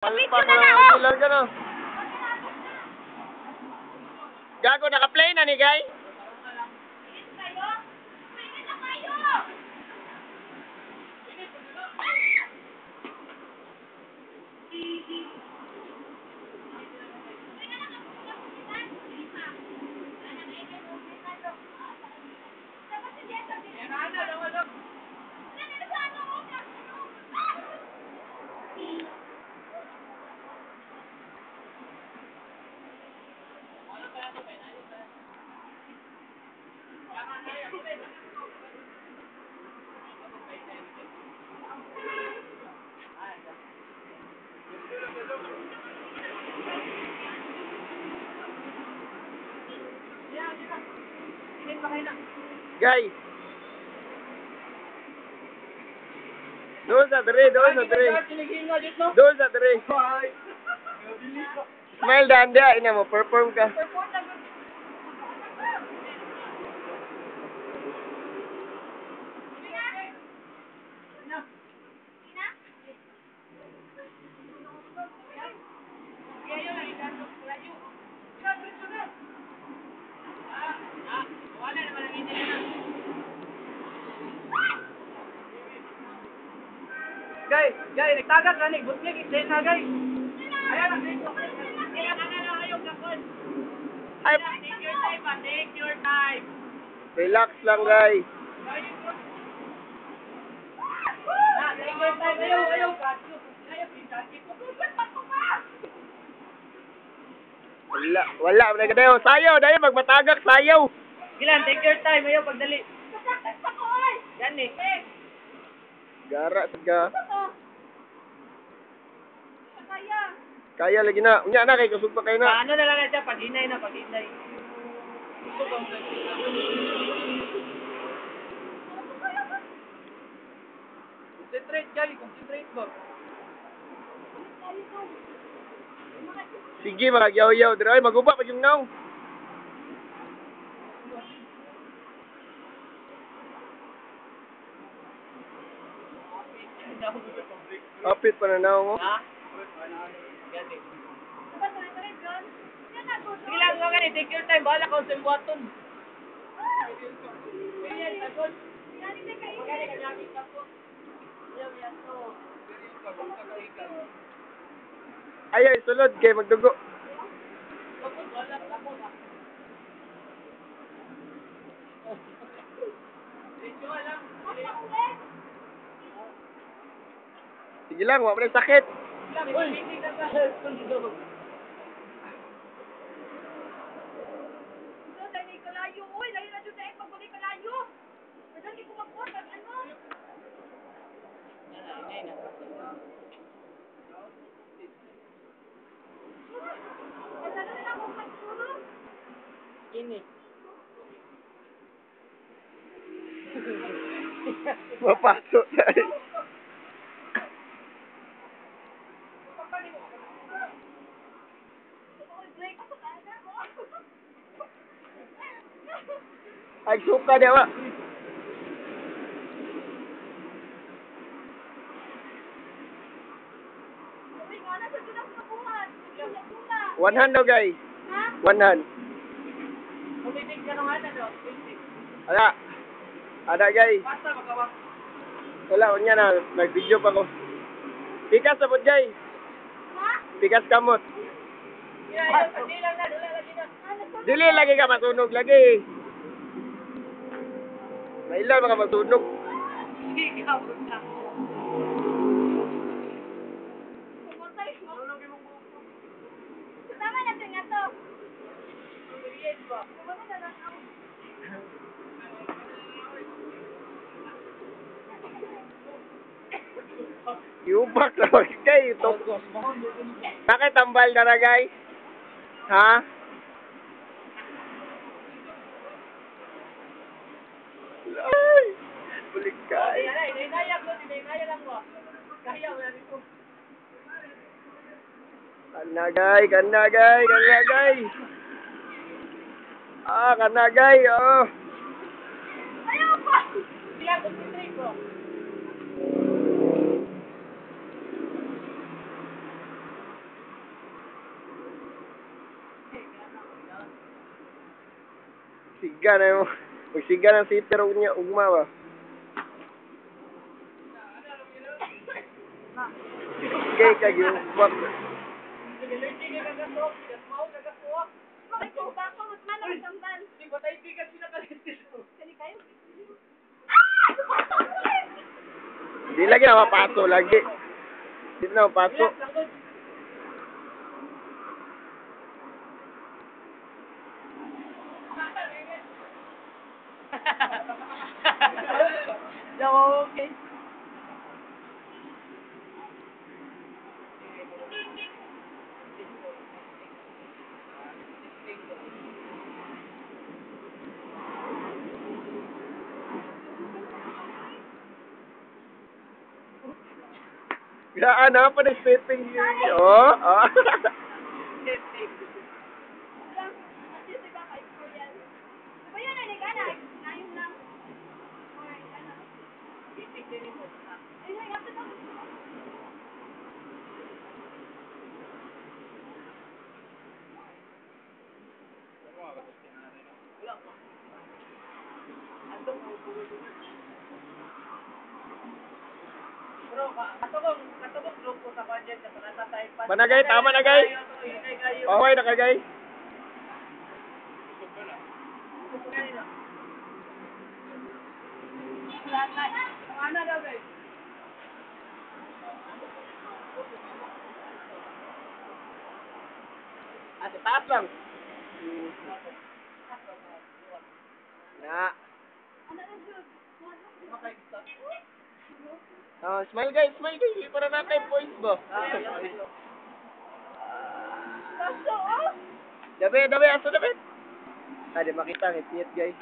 Picture na na, oh! Ilang ka no? Gago, naka-play na ni guy? Guy. Doon sa dre. Smile daan dia, ina mo, perform ka. Guys, nagtagat na ni Butlik, isa na guys. Ayan, ayaw kakon. Ay, Take your time. relax lang guys. Take your time, ayaw. Wala, dayo, sayaw, magmatagak, sayaw. Gilan, take your time, ayaw pagdali. Yan eh. Gara, saga. Kaya lagi na. Unya na, kay kusog pa kayo na. Paano na lang siya, pag-hinay. Concentrate ba? Sige, magyaw-yaw. Dira, ay, maguba pa yung naw. Kapit pa na naw mo. Ha? Sige lang, mga ganit, take your time, bahala ka sa buhaton. Ayaw, isulod kay magdugo. Sige lang, wala na sakit. Ini. Mapasok tayo. Ay, suka dia, Pak. One hand daw, guys. One hand. Kumitig ka nung ano, Ada, guys. basta magkawak. Wala, unya na. Nag-video pa ko. Pikas sa pod, guys. Pikas kamot. Dili lagi ka masunog lagi. Mailan mga masunog. Yubak na kay ito. Bakit tambal na guys? Ha? Ay! Bulik ka. Kanagay. Kanagay, oh. Ayaw pa! Siya, concentrate ko. Siga na mo. Magsiga ng sitter niya, ugma ba? Gay ka yung fuck. Di lagi na mapaso lagi. Di na mapaso. Okay. Gaan na pa na stepping yun. Oh, oh. Bro, katubog grupo sa budget sa panatay. Managay, tama na gay. Okay na ka gay. Ano daw guys? At taas lang. Na. Oh, smile guys, smile guys. Para natin points ba? Dabe, dabe, aso dabe. Ada makita ngit guys.